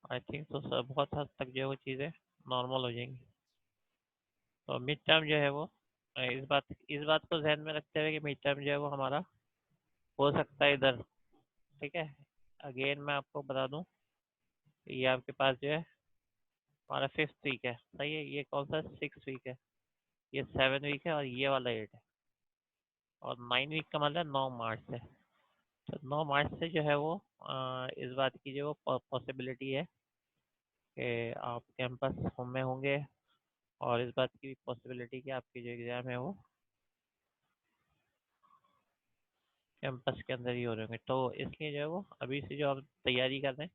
I think तो sir बहुत हद तक जो है वो चीज़ें नॉर्मल हो जाएंगी। तो मिड टर्म जो है वो इस बात को ध्यान में रखते हुए कि मिड टर्म जो है वो हमारा हो सकता है इधर। ठीक है। अगेन मैं आपको बता दूं, ये आपके पास जो है हमारा 5th वीक है, सही है। ये कौन सा 6th वीक है, ये 7th वीक है, और ये वाला 8 है। और 9th वीक का मतलब 9 मार्च से। तो 9 मार्च से जो है वो इस बात की जो पॉसिबिलिटी है कि आप कैंपस में होंगे, और इस बात की भी पॉसिबिलिटी कि आपकी जो एग्ज़ाम है वो कैंपस के अंदर ही हो रहे होंगे। तो इसलिए जो है वो अभी से जो आप तैयारी कर रहे हैं,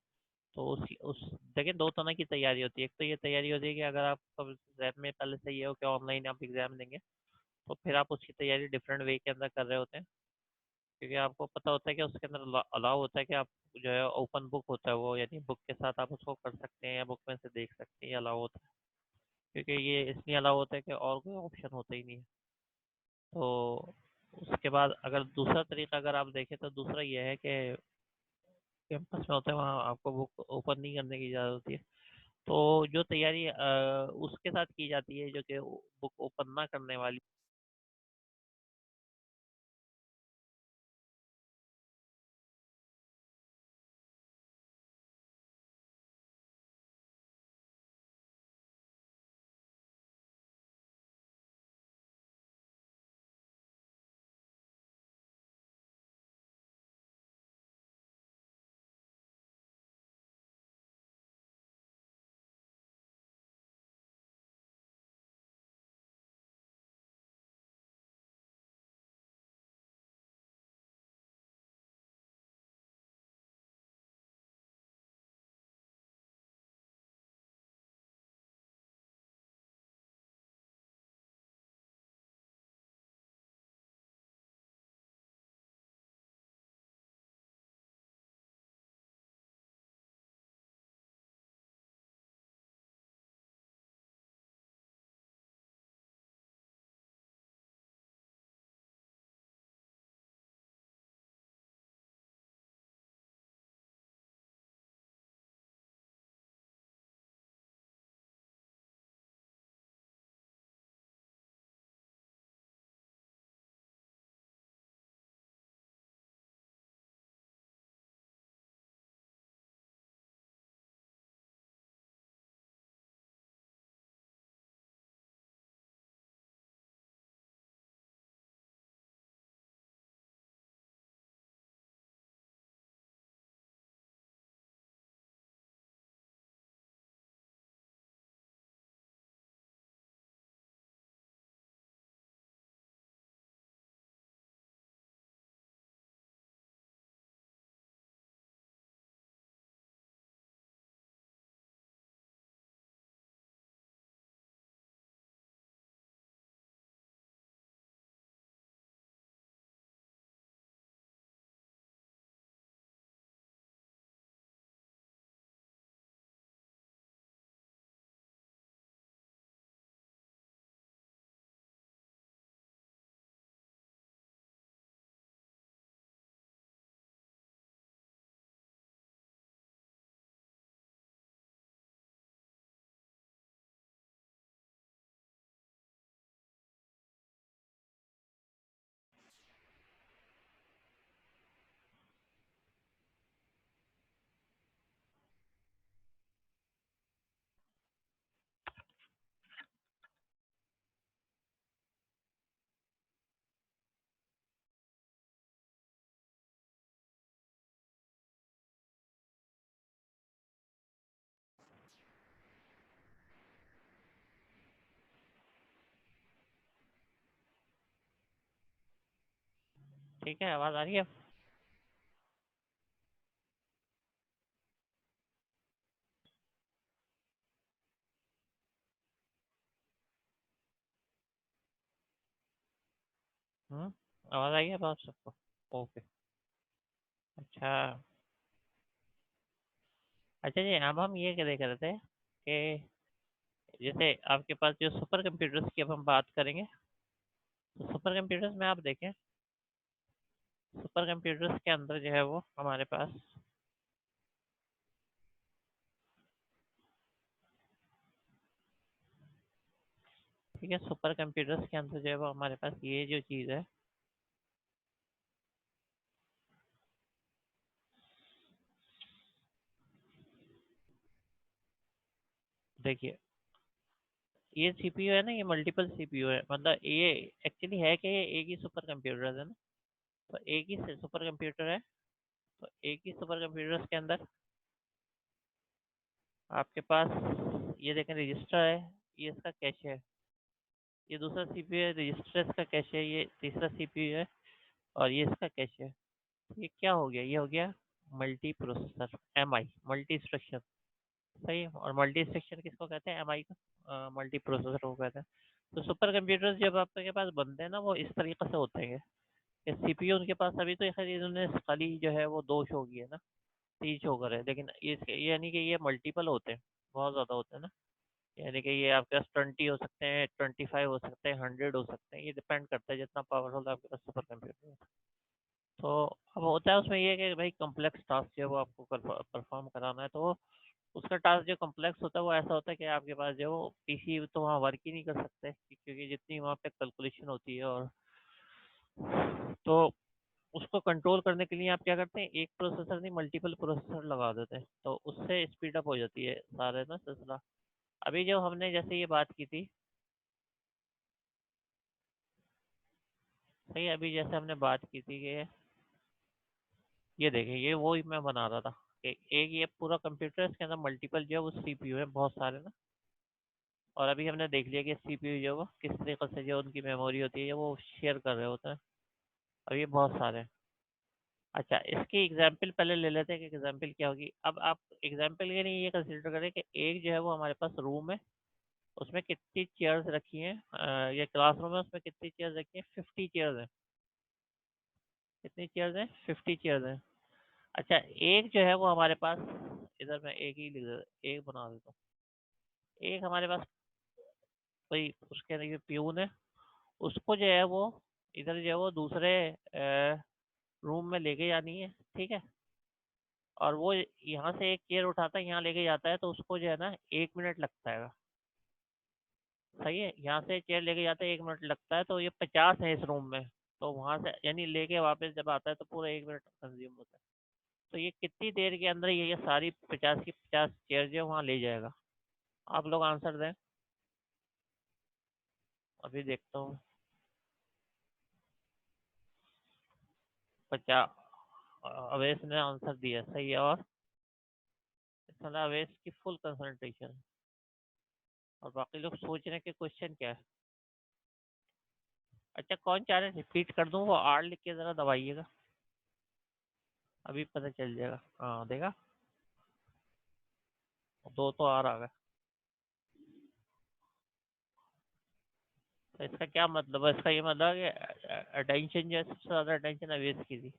तो उस देखिए, दो तरह की तैयारी होती है। एक तो ये तैयारी होती है कि अगर आप एग्जाम में पहले से ये हो कि ऑनलाइन आप एग्जाम देंगे, तो फिर आप उसकी तैयारी डिफरेंट वे के अंदर कर रहे होते हैं। क्योंकि आपको पता होता है कि उसके अंदर अलाउ होता है कि आप जो है ओपन बुक होता है वो, यानी बुक के साथ आप उसको कर सकते हैं या बुक में से देख सकते हैं, अलाउ होता है। क्योंकि ये इसलिए अलाउ होता है कि और कोई ऑप्शन होता ही नहीं है। तो उसके बाद अगर दूसरा तरीका अगर आप देखें, तो दूसरा ये है कि कैंपस में होता है वहाँ आपको बुक ओपन नहीं करने की इजाज़त होती है। तो जो तैयारी उसके साथ की जाती है जो कि बुक ओपन ना करने वाली। ठीक है, आवाज़ आ रही है? आवाज़ आई है अब आप सबको? ओके। अच्छा। अच्छा जी, अब हम ये क्या देख रहे थे कि जैसे आपके पास जो सुपर कंप्यूटर्स की अब हम बात करेंगे, तो सुपर कंप्यूटर्स में आप देखें, सुपर कंप्यूटर्स के अंदर जो है वो हमारे पास ठीक है, सुपर कंप्यूटर्स के अंदर जो है वो हमारे पास ये जो चीज़ है, देखिए ये सीपीयू है ना, ये मल्टीपल सीपीयू है, मतलब ये एक्चुअली है कि ये एक ही सुपर कंप्यूटर है ना, तो एक ही सुपर कंप्यूटर है। तो एक ही सुपर कंप्यूटर्स के अंदर आपके पास ये देखें रजिस्टर है, ये इसका कैश है, ये दूसरा सीपीयू है, रजिस्टर इसका कैश है, ये तीसरा सीपीयू है, और ये इसका कैश है। ये क्या हो गया, ये हो गया multi processor, MI, multi instruction. सही है, और मल्टी इंस्ट्रक्शन किसको कहते हैं, एमआई का मल्टी प्रोसेसर को कहते हैं। तो सुपर कंप्यूटर्स जब आपके पास बनते हैं ना, वो इस तरीके से होते हैं। सीपीयू उनके पास अभी तो खैर इन्होंने खाली जो है वो 2 शो किए ना, 3 शो करे, लेकिन ये यानी कि ये मल्टीपल होते हैं, बहुत ज़्यादा होते हैं ना। यानी कि ये आपके पास 20 हो सकते हैं, 25 हो सकते हैं, 100 हो सकते हैं, ये डिपेंड करता है जितना पावरफुल आपके पास सुपर कंप्यूटर है। तो अब होता है उसमें ये है कि भाई कॉम्प्लेक्स टास्क जो है वो आपको परफॉर्म कराना है, तो उसका टास्क जो कॉम्प्लेक्स होता है वो ऐसा होता है कि आपके पास जो पीसी तो वहाँ वर्क ही नहीं कर सकते, क्योंकि जितनी वहाँ पे कैलकुलेशन होती है, और तो उसको कंट्रोल करने के लिए आप क्या करते हैं, एक प्रोसेसर नहीं मल्टीपल प्रोसेसर लगा देते हैं, तो उससे स्पीड अप हो जाती है सारे ना सिलसिला। अभी जो हमने जैसे ये बात की थी, सही है, अभी जैसे हमने बात की थी कि ये देखिए ये वो ही मैं बना रहा था कि एक ये पूरा कंप्यूटर है, इसके अंदर मल्टीपल जो है वो सीपीयू है, बहुत सारे ना। और अभी हमने देख लिया कि सीपीयू जो है वो किस तरीके से जो उनकी मेमोरी होती है वो शेयर कर रहे होते हैं। अब ये बहुत सारे हैं। अच्छा, इसकी एग्जाम्पल पहले ले लेते हैं कि एग्जाम्पल क्या होगी। अब आप एग्जाम्पल के लिए ये कंसिडर करें कि एक जो है वो हमारे पास रूम है, उसमें कितनी चेयर्स रखी हैं, ये क्लासरूम है, उसमें कितनी चेयर्स रखी हैं, 50 चेयर्स हैं। कितनी चेयर्स हैं, 50 चेयर्स हैं। अच्छा, एक जो है वो हमारे पास, इधर मैं एक ही लिख देता, एक बना देता हूँ। एक हमारे पास कोई उसके अंदर प्यून है, उसको जो है वो इधर जो है वो दूसरे रूम में लेके जानी है, ठीक है। और वो यहाँ से एक चेयर उठाता है, यहाँ लेके जाता है, तो उसको जो है ना 1 मिनट लगता है। सही है, यहाँ से चेयर लेके जाते हैं 1 मिनट लगता है, तो ये 50 है इस रूम में, तो वहां से यानी लेके वापस जब आता है तो पूरा 1 मिनट कंज्यूम होता है। तो ये कितनी देर के अंदर ये सारी 50 की 50 चेयर जो है वहाँ ले जाएगा। आप लोग आंसर दें, अभी देखता हूँ। 50, अवेश ने आंसर दिया सही है, और इसमें अवेश की फुल कंसंट्रेशन, और बाकी लोग सोच रहे हैं कि क्वेश्चन क्या है। अच्छा, कौन चाह रहे हैं रिपीट कर दूं, वो आर लिख के जरा दबाइएगा, अभी पता चल जाएगा। हाँ देखा, 2 तो आर आ गए। तो इसका क्या मतलब है, इसका ये मतलब है कि अटेंशन जो है सबसे ज्यादा अटेंशन अवेश की थी।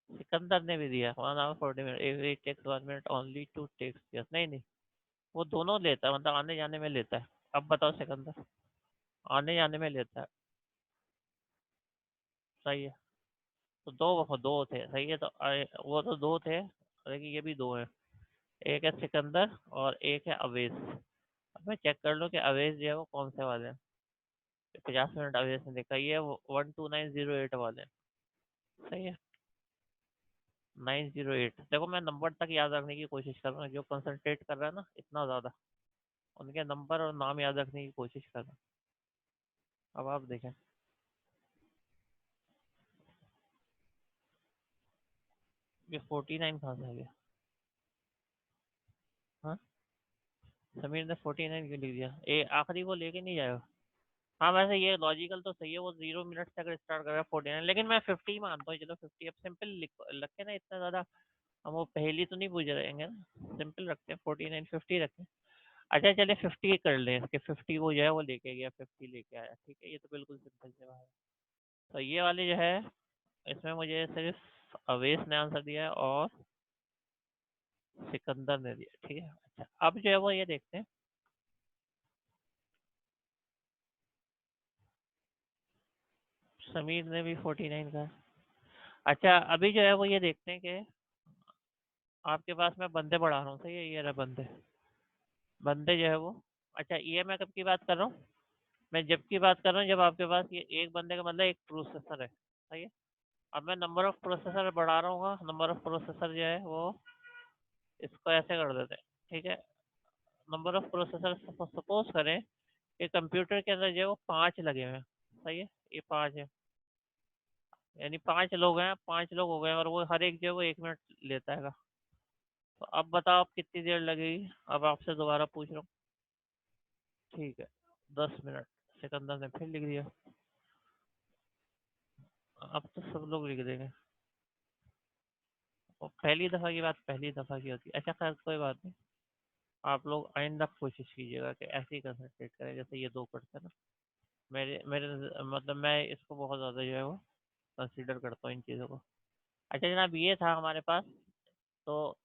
सिकंदर ने भी दिया 1 hour 40 minutes, it takes 1 minute only to takes, yes, नहीं नहीं, वो दोनों लेता है, मतलब आने जाने में लेता है। अब बताओ सिकंदर, आने जाने में लेता है। सही है, तो दो दो थे, सही है, तो वो तो 2 थे, लेकिन ये भी 2 है। एक है सिकंदर और एक है अवेश। अब मैं चेक कर लूँ कि अवेश जो है वो कौन से वाले हैं। 50 मिनट अवेश ने देखा, ये 12908 वाले हैं। सही है, 908। देखो मैं नंबर तक याद रखने की कोशिश कर रहा हूँ, जो कंसंट्रेट कर रहा है ना इतना ज़्यादा, उनके नंबर और नाम याद रखने की कोशिश कर रहा हूँ। अब आप देखें, ये 49 कहाँ से आ गया। हाँ, समीर ने 49 क्यों लिख दिया, ए आखिरी वो लेके नहीं जाएगा। हाँ वैसे ये लॉजिकल तो सही है, वो 0 मिनट से अगर स्टार्ट कर रहा है 49, लेकिन मैं 50 मानता हूँ, चलो 50 अब सिंपल रखे ना, इतना ज़्यादा हम वो पहली तो नहीं पूछ रहेंगे ना, सिंपल रखते हैं, 49 50 रखते हैं। अच्छा चले 50 कर लें, इसके 50 वो जो है वो लेके गया, 50 लेके आया, ठीक है, ये तो बिल्कुल सिंपल से बात है। तो ये वाले जो है, इसमें मुझे सिर्फ अवेश ने आंसर दिया है और सिकंदर ने दिया, ठीक है। अच्छा, अब जो है वो ये देखते हैं, समीर ने भी 49 का। अच्छा, अभी जो है वो ये देखते हैं कि आपके पास मैं बंदे बढ़ा रहा हूँ, सही है, ये रहा बंदे। बंदे जो है वो, अच्छा ये मैं कब की बात कर रहा हूँ, मैं जब की बात कर रहा हूँ जब आपके पास ये एक बंदे का मतलब एक प्रोसेसर है, सही है। अब मैं नंबर ऑफ प्रोसेसर बढ़ा रहा हूँ, नंबर ऑफ प्रोसेसर जो है वो, इसको ऐसे कर देते हैं, ठीक है। नंबर ऑफ प्रोसेसर सपोज करें कि कंप्यूटर के अंदर जो है वो 5 लगे हुए हैं, सही है। ये 5 है, यानी 5 लोग हैं, 5 लोग हो गए और वो हर एक जो है वो 1 मिनट लेता है। तो अब बताओ आप कितनी देर लगेगी, अब आपसे दोबारा पूछ रहा हूँ। ठीक है, 10 मिनट। सिकंदर ने फिर लिख दिया। अब तो सब लोग लिख देंगे। और पहली दफ़ा की बात पहली दफ़ा की होती है। अच्छा खैर कोई बात नहीं, आप लोग आइंदा कोशिश कीजिएगा कि ऐसे ही कंसंट्रेट करें जैसे ये दो करते हैं ना। मेरे मेरे मतलब मैं इसको बहुत ज़्यादा जो है वो कंसीडर करता हूँ इन चीज़ों को। अच्छा जनाब ये था हमारे पास। तो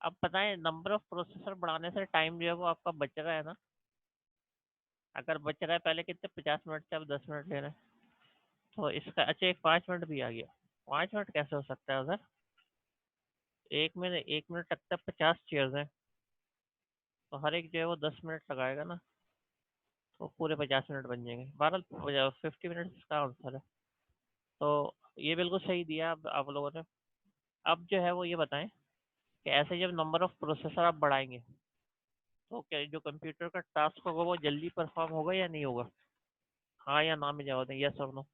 अब बताएं नंबर ऑफ प्रोसेसर बढ़ाने से टाइम जो है वो आपका बच रहा है ना। अगर बच रहा है, पहले कितने 50 मिनट से अब 10 मिनट ले रहे हैं। तो इसका अच्छा एक 5 मिनट भी आ गया। 5 मिनट कैसे हो सकता है उधर, 1 मिनट तक तक 50 चेयर्स हैं। तो हर एक जो है वो 10 मिनट लगाएगा ना, तो पूरे 50 मिनट बन जाएंगे। 50 मिनट इसका आंसर है। तो ये बिल्कुल सही दिया आप लोगों ने। अब जो है वो ये बताएं कि ऐसे जब नंबर ऑफ प्रोसेसर आप बढ़ाएंगे तो क्या जो कंप्यूटर का टास्क होगा वो जल्दी परफॉर्म होगा या नहीं होगा। हाँ या ना में जवाब दें, यस और नो,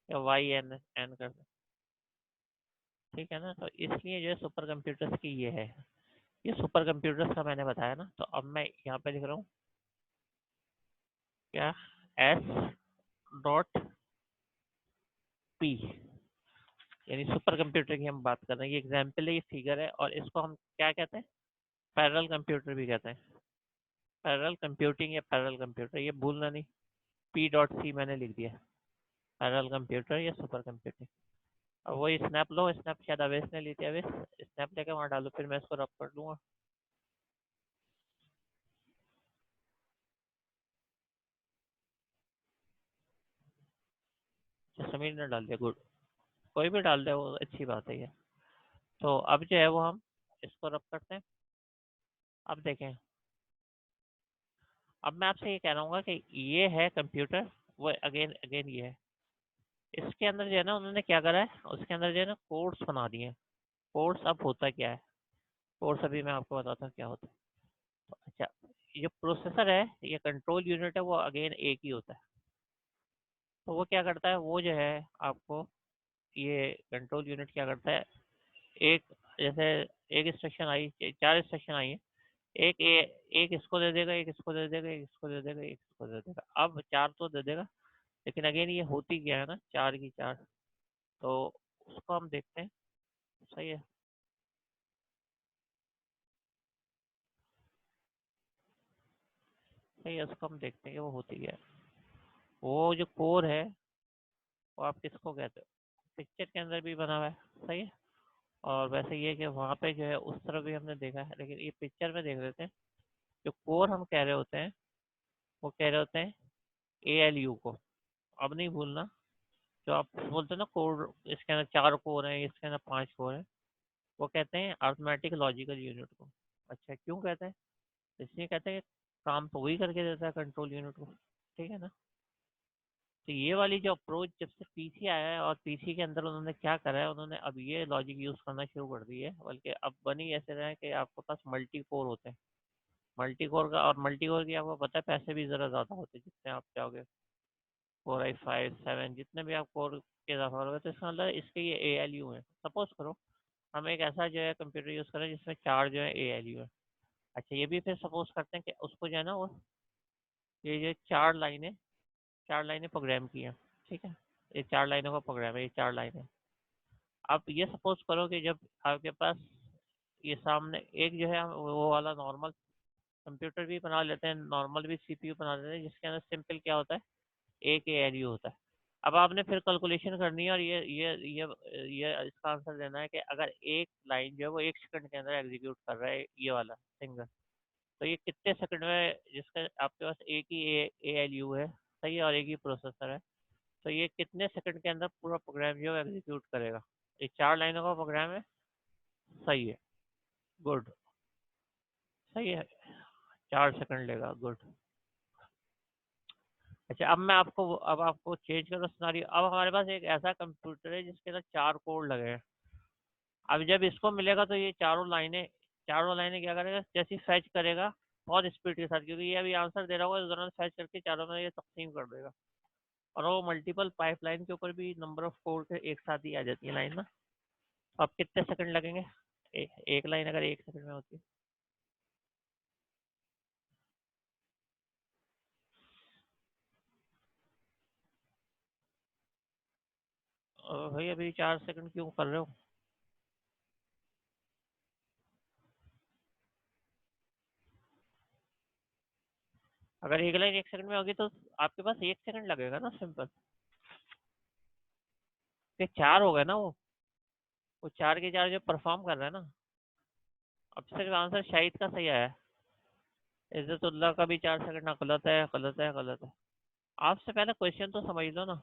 या वाई एन एन कर दें। ठीक है ना, तो इसलिए जो है सुपर कंप्यूटर्स की ये है। ये सुपर कंप्यूटर्स का मैंने बताया ना, तो अब मैं यहाँ पे लिख रहा हूँ क्या, S.P, यानी सुपर कंप्यूटर की हम बात कर रहे हैं। ये एग्जाम्पल है, ये फिगर है, और इसको हम क्या कहते हैं, पैरेलल कंप्यूटर भी कहते हैं। पैरेलल कंप्यूटिंग या पैरेलल कंप्यूटर, ये भूलना नहीं। P.C मैंने लिख दिया, पैरेलल कंप्यूटर या सुपर कंप्यूटिंग। अब वही स्नैप लो, स्नैप शायद अवेश ने ली थी, अवेश स्नैप लेके वहाँ डालो, फिर मैं इसको रब कर दूंगा। अच्छा, समीर ने डाल दिया, गुड। कोई भी डाल दे वो अच्छी बात है ये। तो अब जो है वो हम इसको रब करते हैं। अब देखें, अब मैं आपसे ये कह रहा हूँ कि ये है कंप्यूटर, वो अगेन अगेन ये है। इसके अंदर जो है ना उन्होंने क्या करा है, उसके अंदर जो है ना कोड्स बना दिए हैं। कोड्स अब होता क्या है, कोड्स अभी मैं आपको बताता हूँ क्या होता है। तो अच्छा, ये प्रोसेसर है, ये कंट्रोल यूनिट है, वो अगेन एक ही होता है। तो वो क्या करता है, वो जो है आपको, ये कंट्रोल यूनिट क्या करता है, एक जैसे एक इंस्ट्रक्शन आई, 4 इंस्ट्रक्शन आई है। एक इसको दे देगा, एक इसको दे देगा, एक इसको दे देगा, एक इसको दे देगा। अब 4 तो दे देगा, लेकिन अगेन ये होती क्या है ना, 4 की 4। तो उसको हम देखते हैं, सही है। सही है, उसको हम देखते हैं कि वो होती क्या है। वो जो कोर है, वो आप किसको कहते हो, पिक्चर के अंदर भी बना हुआ है, सही है। और वैसे ये कि वहाँ पे जो है उस तरफ भी हमने देखा है, लेकिन ये पिक्चर में देख लेते हैं। जो कोर हम कह रहे होते हैं, वो कह रहे होते हैं ALU को। अब नहीं भूलना, जो आप बोलते हैं ना कोर, इसके अंदर 4 कोर हैं, इसके अंदर 5 कोर हैं, वो कहते हैं अर्थमेटिक लॉजिकल यूनिट को। अच्छा क्यों कहते हैं, इसलिए कहते हैं कि काम तो वही करके देता है कंट्रोल यूनिट को, ठीक है ना। तो ये वाली जो अप्रोच जब से पीसी आया है, और पीसी के अंदर उन्होंने क्या करा है, उन्होंने अब ये लॉजिक यूज करना शुरू कर दी है। बल्कि अब बनी ऐसे रहे कि आपके पास मल्टी कोर होते हैं। मल्टी कोर का, और मल्टी कोर की आपको पता है पैसे भी ज़रा ज़्यादा होते हैं, जितने आप चाहोगे 4 5 7 जितने भी आप कोर के इजाफा करोगे, तो इसका मतलब इसके ये ALU है। सपोज करो हम एक ऐसा जो है कंप्यूटर यूज़ करें जिसमें 4 जो है ALU है। अच्छा ये भी फिर सपोज करते हैं कि उसको जो है ना वो, ये 4 लाइनें, 4 लाइनें प्रोग्राम की हैं, ठीक है। ये 4 लाइनों का प्रोग्राम है, ये 4 लाइनें। आप ये सपोज करो कि जब आपके पास ये सामने एक जो है वो वाला नॉर्मल कंप्यूटर भी बना लेते हैं, नॉर्मल भी CPU बना लेते हैं, जिसके अंदर सिंपल क्या होता है, एक ALU होता है। अब आपने फिर कैलकुलेशन करनी है, और ये इसका आंसर देना है कि अगर एक लाइन जो है वो 1 सेकंड के अंदर एग्जीक्यूट कर रहा है, ये वाला सिंगल, तो ये कितने सेकंड में, जिसका आपके पास एक ही ALU है, सही है, और एक ही प्रोसेसर है, तो ये कितने सेकंड के अंदर पूरा प्रोग्राम जो है एग्जीक्यूट करेगा। ये 4 लाइनों का प्रोग्राम है, सही है, गुड, सही है। 4 सेकंड लेगा, गुड। अच्छा, अब आपको चेंज करो सिनारियो। अब हमारे पास एक ऐसा कंप्यूटर है जिसके अंदर 4 कोड लगे हैं। अब जब इसको मिलेगा तो ये चारों लाइनें क्या करेगा, जैसी फैच करेगा बहुत स्पीड के साथ, क्योंकि ये अभी आंसर दे रहा होगा, इस दौरान फैच करके चारों में ये तकसीम कर देगा। और वो मल्टीपल पाइपलाइन के ऊपर भी नंबर ऑफ कोड के एक साथ ही आ जाती है लाइन ना। अब कितने सेकंड लगेंगे, एक लाइन अगर 1 सेकंड में होती है। भाई अभी 4 सेकंड क्यों कर रहे हो? अगर एक लाइन 1 सेकंड में होगी तो आपके पास 1 सेकंड लगेगा ना, सिंपल। ये 4 हो गए ना वो 4 के 4 जो परफॉर्म कर रहा है ना। अब सिर्फ आंसर शाहिद का सही आया है। इज्जतुल्लाह का भी 4 सेकंड ना, गलत है, गलत है, गलत है। आपसे पहले क्वेश्चन तो समझ लो ना।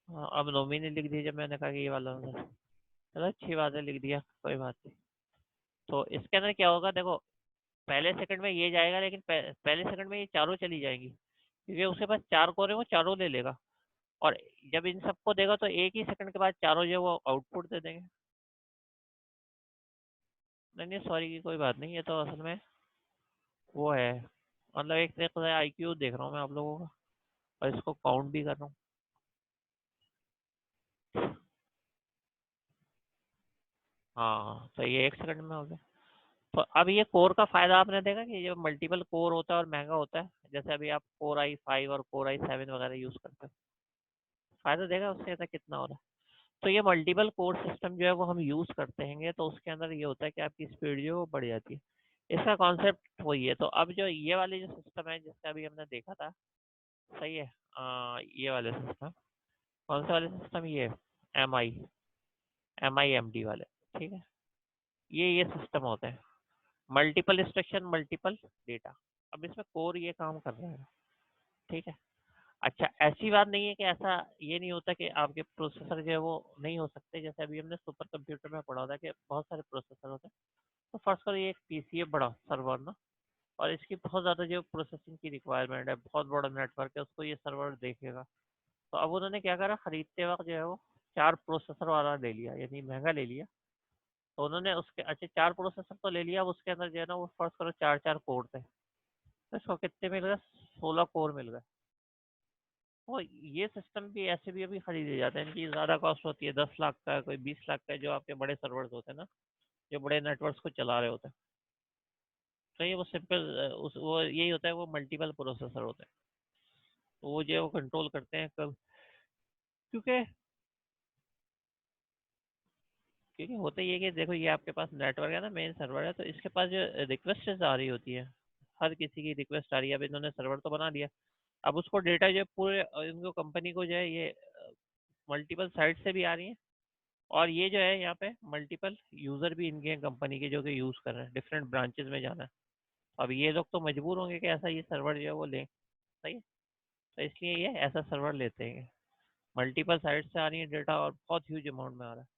हाँ, अब नोमिनी लिख दी जब मैंने कहा कि ये वाला आंसर। चलो अच्छी बात है, लिख दिया, कोई बात नहीं। तो इसके अंदर क्या होगा देखो, पहले सेकंड में ये जाएगा, लेकिन पहले सेकंड में ये चारों चली जाएंगी, क्योंकि उसके पास 4 कोर है, वो चारों ले लेगा। और जब इन सबको देगा तो एक ही सेकंड के बाद चारों जो है वो आउटपुट दे देंगे। नहीं नहीं, सॉरी की कोई बात नहीं, ये तो असल में वो है, मतलब एक तरीके से आईक्यू देख रहा हूँ मैं आप लोगों का, और इसको काउंट भी कर रहा हूँ। हाँ, तो ये 1 सेकंड में हो गया। तो अब ये कोर का फायदा आपने देखा कि ये मल्टीपल कोर होता है और महंगा होता है, जैसे अभी आप Core i5 और Core i7 वगैरह यूज करते हैं, फायदा देगा उससे ऐसा कितना हो रहा है। तो ये मल्टीपल कोर सिस्टम जो है वो हम यूज करते हैं, तो उसके अंदर ये होता है कि आपकी स्पीड जो है वो बढ़ जाती है। इसका कॉन्सेप्ट वही है। तो अब जो ये वाले जो सिस्टम है जिसका अभी हमने देखा था, सही है, ये वाले सिस्टम, कौन से वाले सिस्टम, ये एम आई एम डी वाले, ठीक है। ये सिस्टम होते हैं, मल्टीपल इंस्ट्रक्शन मल्टीपल डेटा। अब इसमें कोर ये काम कर रहा है, ठीक है। अच्छा, ऐसी बात नहीं है कि ऐसा ये नहीं होता कि आपके प्रोसेसर जो है वो नहीं हो सकते, जैसे अभी हमने सुपर कंप्यूटर में पढ़ा था कि बहुत सारे प्रोसेसर होते हैं। तो फर्स्ट करो, ये एक पीसी है बड़ा सर्वर ना, और इसकी बहुत ज़्यादा जो प्रोसेसिंग की रिक्वायरमेंट है, बहुत बड़ा नेटवर्क है, उसको ये सर्वर देखेगा। तो अब उन्होंने क्या करा, खरीदते वक्त जो है वो 4 प्रोसेसर वाला ले लिया, यानी महंगा ले लिया। तो उन्होंने उसके, अच्छा 4 प्रोसेसर तो ले लिया, अब उसके अंदर जो है ना वो फर्स्ट करो 4 4 कोर थे, तो इसको कितने मिल गए, 16 कोर मिल गए। तो ये सिस्टम भी ऐसे भी अभी खरीदे जाते हैं, इनकी ज़्यादा कॉस्ट होती है, 10 लाख का, कोई 20 लाख का, जो आपके बड़े सर्वर्स होते हैं ना, जो बड़े नेटवर्क्स को चला रहे होते हैं। तो ये वो सिंपल, उस वो यही होता है, वो मल्टीपल प्रोसेसर होते हैं, तो वो जो है वो कंट्रोल करते हैं कब, क्योंकि क्योंकि होता ही है कि देखो, ये आपके पास नेटवर्क है ना, मेन सर्वर है, तो इसके पास जो रिक्वेस्ट आ रही होती है, हर किसी की रिक्वेस्ट आ रही है। अब इन्होंने सर्वर तो बना दिया, अब उसको डेटा जो है पूरे इनको कंपनी को जो है ये मल्टीपल साइट से भी आ रही है। और ये जो है यहाँ पे मल्टीपल यूजर भी इनके कंपनी के जो कि यूज कर रहे हैं, डिफरेंट ब्रांचेस में जाना है। अब ये लोग तो मजबूर होंगे कि ऐसा ये सर्वर जो है वो लें, सही है। तो इसलिए ये ऐसा सर्वर लेते हैं, मल्टीपल साइट से आ रही है डेटा, और बहुत ह्यूज अमाउंट में आ रहा है।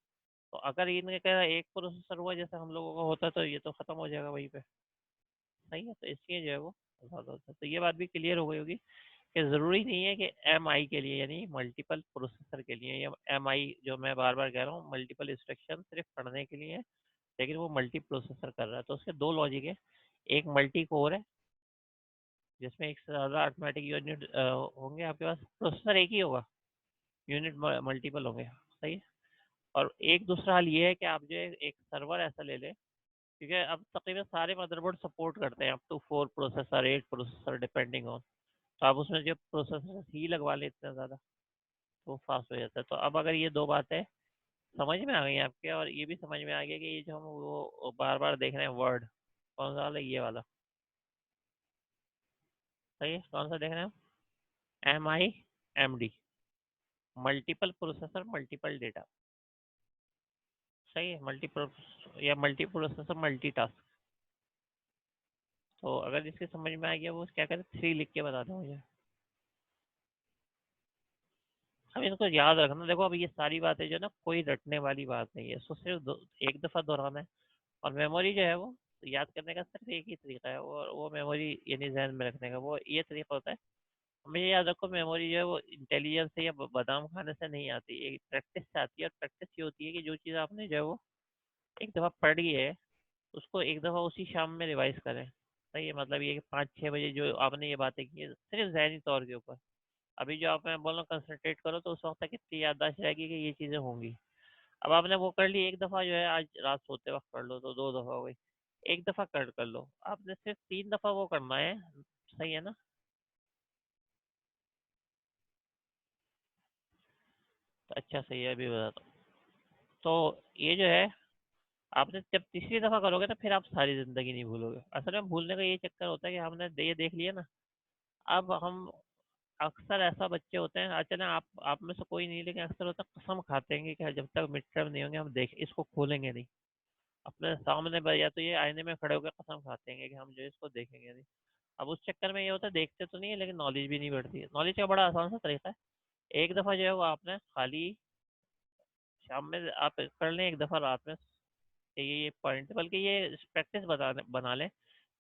तो अगर इनके क्या एक प्रोसेसर हुआ जैसे हम लोगों का होता है, तो ये तो खत्म हो जाएगा वहीं पे, सही है। तो इसलिए जो है वो ज़्यादा होता है। तो ये बात भी क्लियर हो गई होगी कि ज़रूरी नहीं है कि एम आई के लिए, यानी मल्टीपल प्रोसेसर के लिए, या एम आई जो मैं बार बार कह रहा हूँ, मल्टीपल इंस्ट्रक्शन सिर्फ पढ़ने के लिए है, लेकिन वो मल्टी प्रोसेसर कर रहा है। तो उसके दो लॉजिक है, एक मल्टी कोर है जिसमें एक से ज़्यादा अर्थमेटिक यूनिट होंगे, आपके पास प्रोसेसर एक ही होगा, यूनिट मल्टीपल होंगे, सही है। और एक दूसरा हल ये है कि आप जो है एक सर्वर ऐसा ले लें, क्योंकि अब तकरीबन सारे मदरबोर्ड सपोर्ट करते हैं up to 4 processor, 8 processor, depending on. तो आप उसमें जो प्रोसेसर ही लगवा ले इतना ज़्यादा, तो फास्ट हो जाता है। तो अब अगर ये दो बातें समझ में आ गई आपके, और ये भी समझ में आ गया कि ये जो हम वो बार बार देख रहे हैं वर्ड, कौन सा वाला, ये वाला, सही है, कौन सा देख रहे हैं, MIMD, multiple processor multiple data, सही है, मल्टी या मल्टी प्रोसेसर मल्टी टास्क। तो अगर इसके समझ में आ गया, वो क्या कहते हैं, 3 लिख के बता दो मुझे। अब इनको याद रखना, देखो अब ये सारी बातें जो है ना, कोई रटने वाली बात नहीं है, इसको सिर्फ एक दफ़ा दोहराना है। और मेमोरी जो है वो याद करने का सिर्फ एक ही तरीका है, और वो मेमोरी यानी जहन में रखने का वो ये तरीका होता है। हमें याद रखो, मेमोरी जो है वो इंटेलिजेंस से या बादाम खाने से नहीं आती, एक प्रैक्टिस से आती है। और प्रैक्टिस ये होती है कि जो चीज़ आपने जो है वो एक दफ़ा पढ़ी है, उसको एक दफ़ा उसी शाम में रिवाइज करें। सही है, मतलब ये कि 5-6 बजे जो आपने ये बातें की है सिर्फ जहनी तौर के ऊपर, अभी जो आप मैं बोल रहा हूँ कंसंट्रेट करो, तो उस वक्त तक इतनी याददाश्त रहेगी कि ये चीज़ें होंगी। अब आपने वो कर ली एक दफ़ा, जो है आज रात सोते वक्त कर लो तो 2 दफ़ा हो गई। एक दफ़ा कर लो, आपने सिर्फ 3 दफ़ा वो करना है। सही है ना? तो अच्छा, सही है, अभी बताता हूँ। तो ये जो है, आपने जब तीसरी दफ़ा करोगे ना, फिर आप सारी ज़िंदगी नहीं भूलोगे। असल में भूलने का ये चक्कर होता है कि हमने ये देख लिया ना। अब हम अक्सर ऐसा बच्चे होते हैं, अचानक आप में से कोई नहीं, लेकिन अक्सर होता है कसम खाते हैं कि जब तक मिड टर्म नहीं होंगे हम देख इसको खोलेंगे नहीं। अपने सामने या तो ये आईने में खड़े होकर कसम खाते हैं कि हम जो है इसको देखेंगे नहीं। अब उस चक्कर में ये होता है, देखते तो नहीं है लेकिन नॉलेज भी नहीं बढ़ती है। नॉलेज का बड़ा आसान सा तरीका है, एक दफ़ा जो है वो आपने खाली शाम में आप कर लें, एक दफ़ा रात में। ये पॉइंट, बल्कि ये प्रैक्टिस बना लें।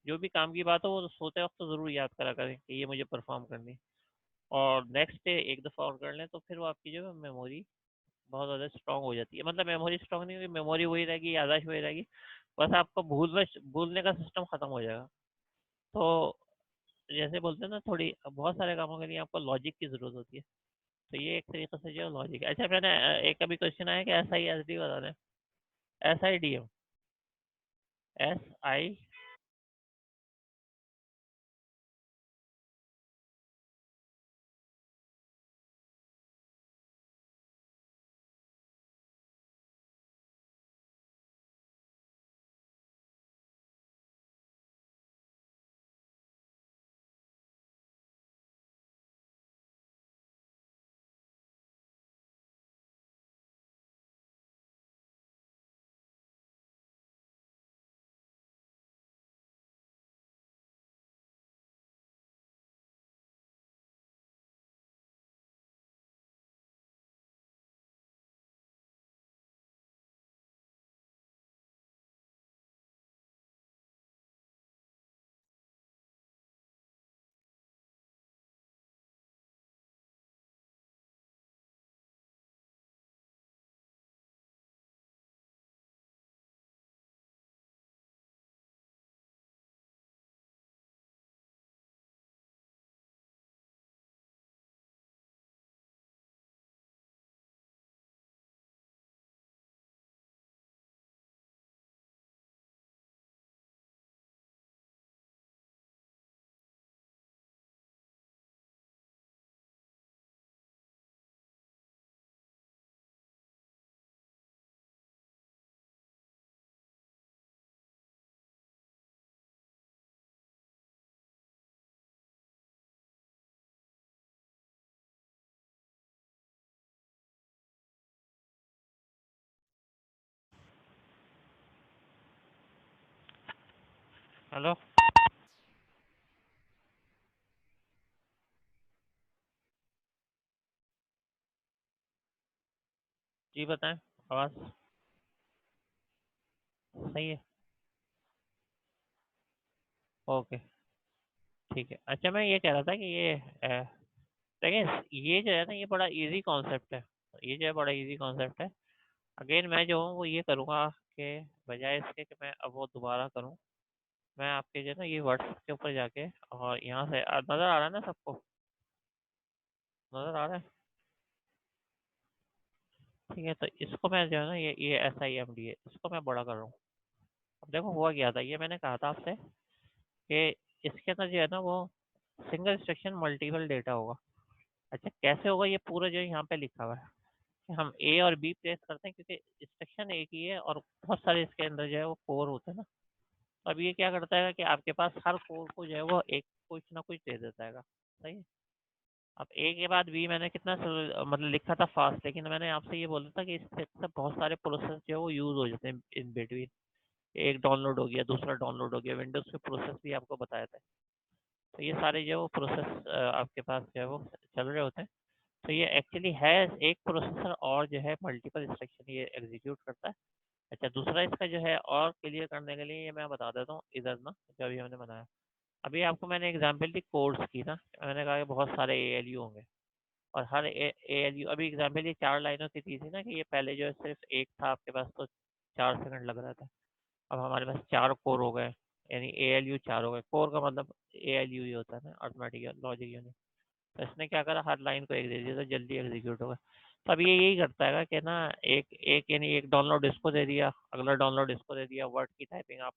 जो भी काम की बात हो वो सोते वक्त तो ज़रूर याद करा करें कि ये मुझे परफॉर्म करनी है। और नेक्स्ट डे एक दफ़ा और कर लें, तो फिर वो आपकी जो है मेमोरी बहुत ज़्यादा स्ट्रांग हो जाती है। मतलब मेमोरी स्ट्रांग नहीं होगी, मेमोरी वही रहेगी, याददाश्त वही रहेगी। बस आपका भूलने का सिस्टम ख़त्म हो जाएगा। तो जैसे बोलते हैं ना, थोड़ी बहुत सारे कामों के लिए आपको लॉजिक की ज़रूरत होती है। तो ये एक तरीके से जो लॉजिक है। अच्छा, मैंने एक अभी क्वेश्चन आया कि एस आई एस डी बता दें। S I D M. S I. Hello. जी बताएं। आवाज़ सही है? ओके, ठीक है। अच्छा, मैं ये कह रहा था कि ये देखिए, ये जो है ना, ये बड़ा इजी कॉन्सेप्ट है। ये जो है बड़ा इजी कॉन्सेप्ट है। अगेन मैं जो हूँ वो ये करूँगा कि बजाय इसके कि मैं अब वो दोबारा करूँ, मैं आपके जो है ना ये व्हाट्सएप के ऊपर जाके और यहाँ से नज़र आ रहा है ना सबको? नज़र आ रहा है? ठीक है, तो इसको मैं जो है ना ये एस आई एम डी है, इसको मैं बड़ा कर रहा हूँ। अब देखो हुआ क्या था, ये मैंने कहा था आपसे कि इसके अंदर जो है ना वो सिंगल इंस्ट्रक्शन मल्टीपल डेटा होगा। अच्छा, कैसे होगा? ये पूरा जो यहाँ पे लिखा हुआ है कि हम ए और बी प्लेस करते हैं, क्योंकि इंस्ट्रक्शन एक ही है और बहुत सारे इसके अंदर जो है वो कोर होते हैं ना। तो अब ये क्या करता है कि आपके पास हर कोर को जो है वो एक कुछ ना कुछ दे देता है। सही है? अब ए के बाद बी मैंने कितना मतलब लिखा था फास्ट, लेकिन मैंने आपसे ये बोला था कि इससे बहुत सारे प्रोसेस जो है वो यूज हो जाते हैं इन बिटवीन। एक डाउनलोड हो गया, दूसरा डाउनलोड हो गया, विंडोज़ के प्रोसेस भी आपको बताया था। तो ये सारे जो है वो प्रोसेस आपके पास जो है वो चल रहे होते हैं। तो ये एक्चुअली है एक प्रोसेसर, और जो है मल्टीपल इंस्ट्रक्शन ये एग्जीक्यूट करता है। अच्छा, दूसरा इसका जो है और क्लियर करने के लिए ये मैं बता देता हूँ इधर ना, जो अभी हमने बनाया। अभी आपको मैंने एग्जांपल दी कोर्स की ना, मैंने कहा कि बहुत सारे एएलयू होंगे, और हर एएलयू, अभी एग्जांपल ये 4 लाइनों की थी ना, कि ये पहले जो है सिर्फ एक था आपके पास, तो 4 सेकंड लग रहा था। अब हमारे पास 4 कोर हो गए, यानी एएलयू 4 हो गए। कोर का मतलब एएलयू ही होता है ना, अर्थमेटिक लॉजिक यूनिट। तो इसने क्या करा, हर लाइन को एक दे दिया तो जल्दी एग्जीक्यूट होगा। तो अब ये यही करता है कि ना, एक एक यानी एक डाउनलोड इसको दे दिया, अगला डाउनलोड इसको दे दिया, वर्ड की टाइपिंग आप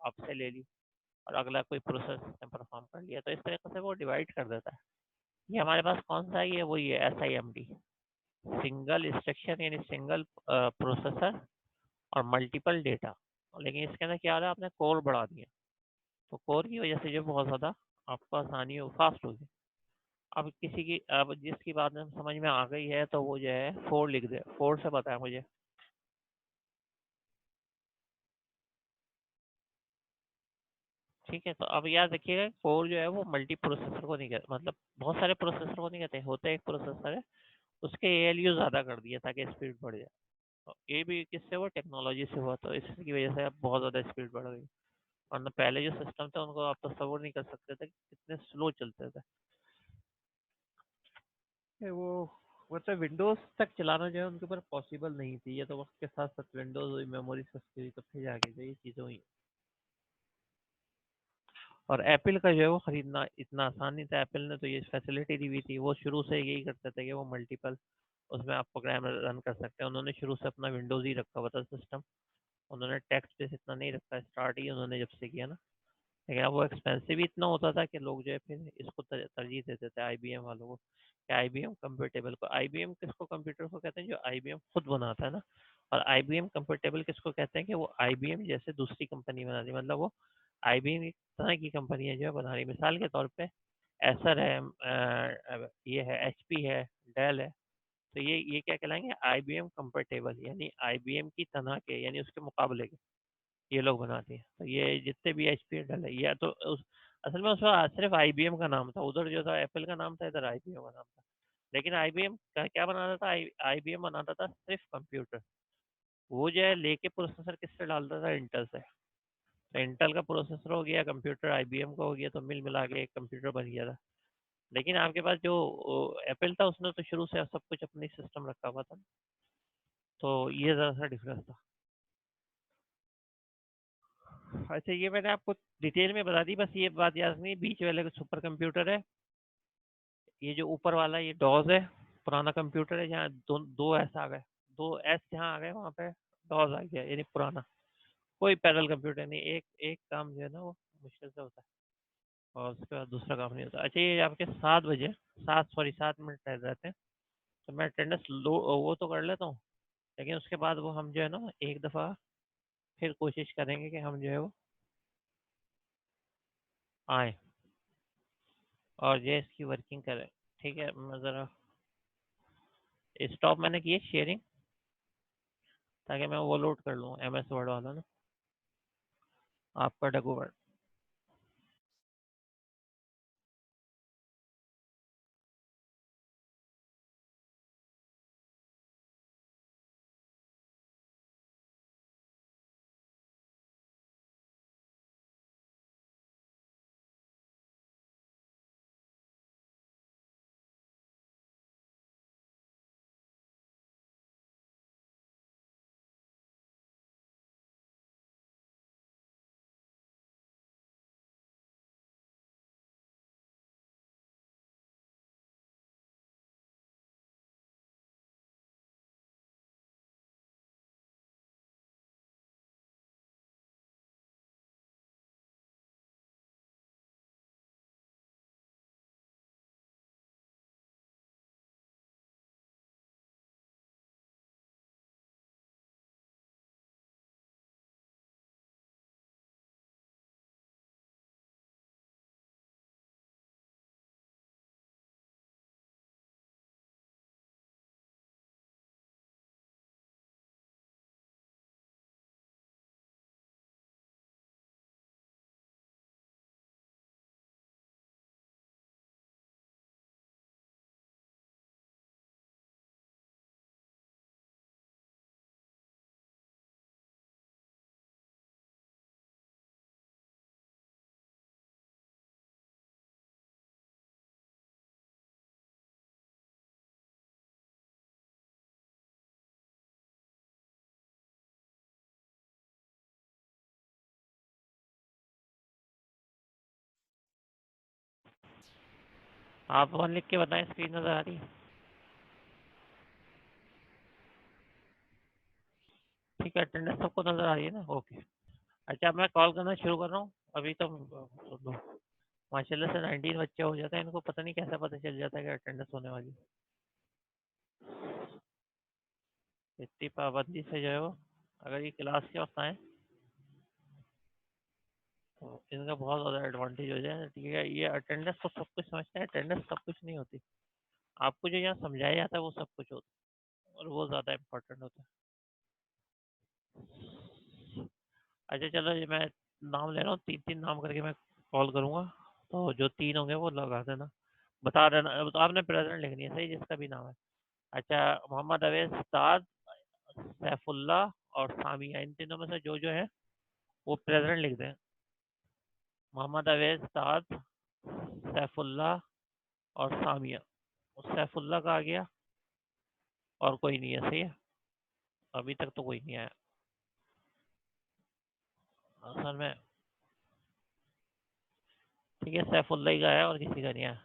आपसे ले ली, और अगला कोई प्रोसेस परफॉर्म कर लिया। तो इस तरीके से वो डिवाइड कर देता है। ये हमारे पास कौन सा है, ये वही है SIMD, सिंगल इंस्ट्रक्शन यानी सिंगल प्रोसेसर और मल्टीपल डेटा। लेकिन इसके अंदर क्या हो रहा है, आपने कोर बढ़ा दिया, तो कोर की वजह से जो बहुत ज़्यादा आपको आसानी हो, फास्ट होगी। अब किसी की, अब जिसकी बात में समझ में आ गई है तो वो जो है 4 लिख दे, 4 से बताया मुझे। ठीक है, तो अब याद रखिएगा, 4 जो है वो मल्टी प्रोसेसर को नहीं कहते, मतलब बहुत सारे प्रोसेसर को नहीं कहते, होता है एक प्रोसेसर है, उसके ALU ज़्यादा कर दिया ताकि स्पीड बढ़ जाए। तो ये भी किससे हुआ, टेक्नोलॉजी से हुआ, तो इसकी वजह से अब बहुत ज़्यादा स्पीड बढ़ गई। वरना पहले जो सिस्टम था उनको आप तस्वुर नहीं कर सकते थे कि कितने स्लो चलते थे। वो मतलब विंडोज तक चलाना जो है उनके ऊपर पॉसिबल नहीं थी, ये तो वक्त के साथ साथ विंडोज हुई, मेमोरी सस्ती हुई, तो फिर जाके जो ये चीज़ें हुई। और एप्पल का जो है वो खरीदना इतना आसान नहीं था, एप्पल ने तो ये फैसिलिटी दी हुई थी, वो शुरू से यही करते थे कि वो मल्टीपल उसमें आप प्रोग्राम रन कर सकते हैं। उन्होंने शुरू से अपना विंडोज ही रखा हुआ था सिस्टम, उन्होंने टेक्स्ट बेस इतना नहीं रखा, स्टार्ट ही उन्होंने जब से किया ना। लेकिन अब वो एक्सपेंसिव ही इतना होता था कि लोग जो है फिर इसको तरजीह देते थे IBM वालों को, कि IBM कंफर्टेबल को, IBM किसको, कंप्यूटर को कहते हैं जो IBM खुद बनाता है ना। और IBM कंफर्टेबल किसको कहते हैं, कि वो IBM जैसे दूसरी कंपनी बनाती है, मतलब वो IBM एक तरह की कंपनी है जो है बना रही। मिसाल के तौर पे एसर है, ये है HP है, डेल है। तो ये क्या कहलाएंगे, IBM कंफर्टेबल, यानी IBM की तरह के, यानी उसके मुकाबले के ये लोग बनाते हैं। तो ये जितने भी HP डेल है, ये तो असल में उसका सिर्फ IBM का नाम था, उधर जो था एप्पल का नाम था, इधर IBM का नाम था। लेकिन IBM का क्या बनाता था, IBM बनाता था सिर्फ कंप्यूटर। वो जो है लेके प्रोसेसर किससे डालता था, इंटेल से। तो इंटेल का प्रोसेसर हो गया, कंप्यूटर IBM का हो गया, तो मिल मिला के एक कंप्यूटर बन गया था। लेकिन आपके पास जो एप्पल था, उसने तो शुरू से सब कुछ अपनी सिस्टम रखा हुआ था। तो ये ज़रा सा डिफरेंस था। अच्छा, ये मैंने आपको डिटेल में बता दी, बस ये बात याद नहीं, बीच वाले सुपर कंप्यूटर है, ये जो ऊपर वाला ये डॉज है, पुराना कंप्यूटर है, जहाँ दो एस आ गए, दो एस जहाँ आ गए वहाँ पे डॉज आ गया, यानी पुराना। कोई पैरेलल कंप्यूटर नहीं, एक एक काम जो है ना वो मुश्किल से होता है, और उसके बाद दूसरा काम नहीं होता। अच्छा, ये आपके 7 बजे, 7 मिनट रह जाते हैं, तो मैं अटेंडेंस लो वो तो कर लेता हूँ। लेकिन उसके बाद वो हम जो है ना एक दफ़ा फिर कोशिश करेंगे कि हम जो है वो आए, और ये इसकी वर्किंग करें। ठीक है, मैं ज़रा स्टॉप मैंने की है शेयरिंग, ताकि मैं वो लोड कर लूँ MS वर्ड वाला ना, आपका डॉक्यूमेंट। आप 1 लिख के बताएं, स्क्रीन नजर आ रही है? ठीक है, अटेंडेंस सबको नजर आ रही है ना? ओके। अच्छा, मैं कॉल करना शुरू कर रहा हूँ अभी तो। माशाल्लाह से 19 बच्चे हो जाते हैं, इनको पता नहीं कैसे पता चल जाता है कि अटेंडेंस होने वाली है। इतनी पाबंदी से जो है वो, अगर ये क्लास के वक्त आए तो इनका बहुत ज़्यादा एडवांटेज हो जाए। ठीक है, ये अटेंडेंस तो सब कुछ समझते हैं, अटेंडेंस सब कुछ नहीं होती। आपको जो यहाँ समझाया जाता है वो सब कुछ होता है, और वो ज़्यादा इम्पोर्टेंट होता है। अच्छा चलो, ये मैं नाम ले रहा हूँ, 3-3 नाम करके मैं कॉल करूँगा, तो जो 3 होंगे वो लगा देना, बता देना। तो आपने प्रेजेंट लिखनी है, सही, जिसका भी नाम है। अच्छा, मोहम्मद अवैस, साद, सैफुल्लाह और सामिया, इन तीनों में से जो जो है वो प्रेजेंट लिख दें। मोहम्मद अवैस, साद, सैफुल्लाह और सामिया। सैफुल्लाह का आ गया, और कोई नहीं है, सही है। अभी तक तो कोई नहीं आया असल में। ठीक है, सैफुल्लाह ही का है और किसी का नहीं आया।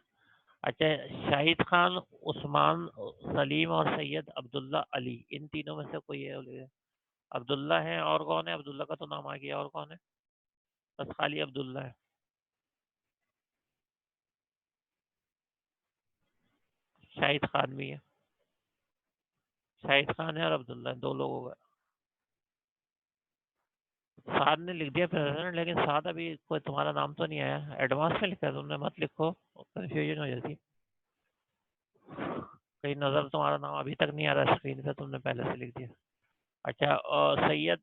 अच्छा, शाहिद खान, उस्मान, सलीम और सैयद अब्दुल्ला अली, इन तीनों में से कोई है? अब्दुल्ला है, और कौन है? अब्दुल्ला का तो नाम आ गया, और कौन है? बस खाली अब्दुल्ला है। शाहिद खान भी है। शाहिद खान है और अब्दुल्ला है, 2 लोग हो गए। साद ने लिख दिया प्रेसिडेंट, लेकिन साद अभी कोई तुम्हारा नाम तो नहीं आया। एडवांस में लिखा है तुमने, मत लिखो, कंफ्यूजन हो जाती। कहीं नजर तुम्हारा नाम अभी तक नहीं आ रहा स्क्रीन पे, तुमने पहले से लिख दिया। अच्छा, और सैयद,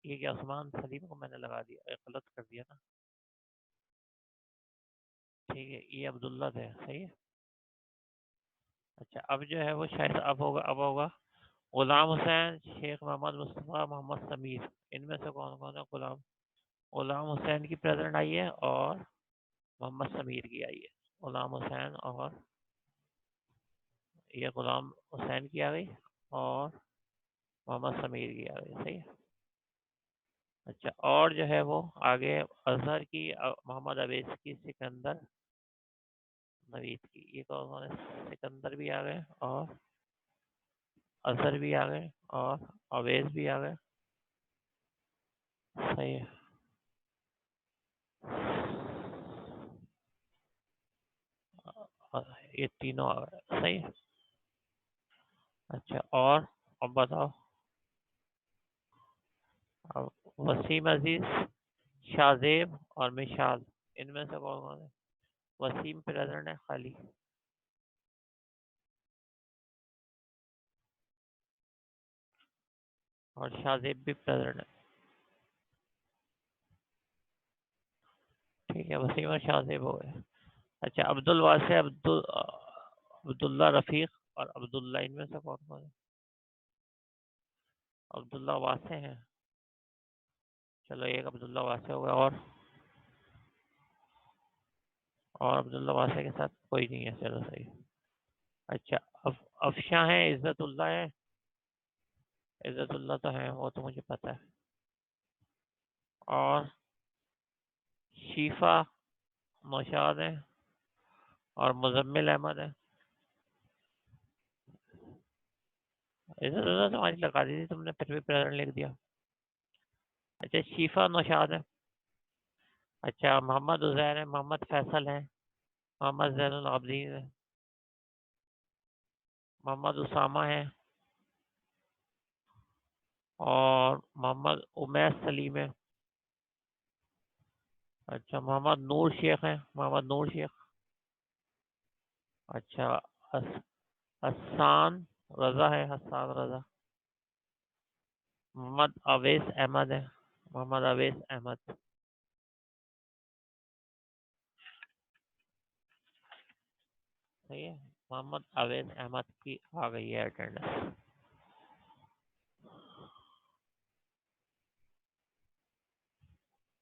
ये क्या, उस्मान सलीम को मैंने लगा दिया, गलत कर दिया ना। ठीक है, ये अब्दुल्ला थे, सही है। अच्छा, अब जो है वो शायद अब होगा गुलाम हुसैन, शेख मोहम्मद मुस्तफ़ा, मोहम्मद समीर, इनमें से कौन कौन है? गुलाम हुसैन की प्रेजेंट आई है, और मोहम्मद समीर की आई है। गुलाम हुसैन, और ये गुलाम हुसैन की आ गई, और मोहम्मद समीर की आ गई, सही है। अच्छा, और जो है वो आगे अजहर की, मोहम्मद अवैस की, सिकंदर, नवीद की, ये कौन है? सिकंदर भी आ गए, और अजहर भी आ गए, और अवैस भी आ गए, सही है। अ, ये तीनों आ गए, सही है। अच्छा, और अब बताओ। अब वसीम अजीज, शाहजेब और मिशाल, इनमें से कौन कौन है? वसीम प्रेजेंट है खाली, और शाहजेब भी प्रेजेंट है। ठीक है, वसीम और शाहजेब हो गए। अच्छा, अब्दुल वासे, अब्दुल्ला रफीक और अब्दुल्ला, इनमें से कौन कौन है? अब्दुल्ला वासे हैं। चलो, एक अब्दुल्ला वासे हो गया, और अब्दुल्ला वासे के साथ कोई नहीं है, चलो सही। अच्छा, अफशा है, इज्जतुल्ला है। इज्जतुल्ला तो है, वो तो मुझे पता है। और शीफा, नौशाद है, और मुजम्मिल अहमद है। इज्जतुल्ला तुम्हारी लगा दी थी तुमने, फिर भी प्रेजेंट लिख दिया। अच्छा, शीफा नौशाद है। अच्छा, मोहम्मद उजैर है, मोहम्मद फैसल है, मोहम्मद जैनुल आबदीन है, मोहम्मद उसामा है, और मोहम्मद उमैस सलीम है। अच्छा, मोहम्मद नूर शेख है, मोहम्मद नूर शेख। अच्छा, हस, हसान रजा है, हसान रजा। मोहम्मद अवैस अहमद है, मोहम्मद अवैस अहमद। सही है, मोहम्मद अवैस अहमद की आ गई है अटेंडेंस।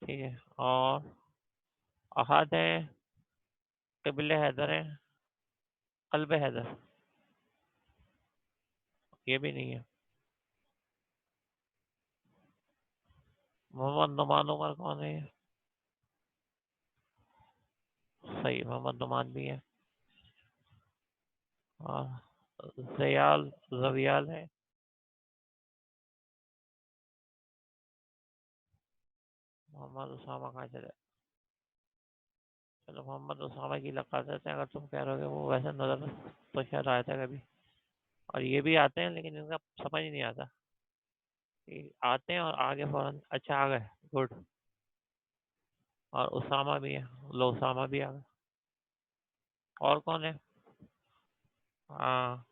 ठीक है, और अहद है, किबले हैदर है, कल्ब हैदर, ये भी नहीं है। मोहम्मद नुमान उमर कौन है? सही, मोहम्मद नुमान भी है। और जयाल जवियाल है। मोहम्मद उसामा कहाँ चले? चलो मोहम्मद उसामा की लगा देते हैं, अगर तुम कह रहे हो वो वैसे नजर तो शायद आया था कभी। और ये भी आते हैं लेकिन इनका समझ नहीं आता कि आते हैं और आगे फौरन अच्छा आ गए, गुड। और उसामा भी है, लो उसामा भी आ गए। और कौन है? हाँ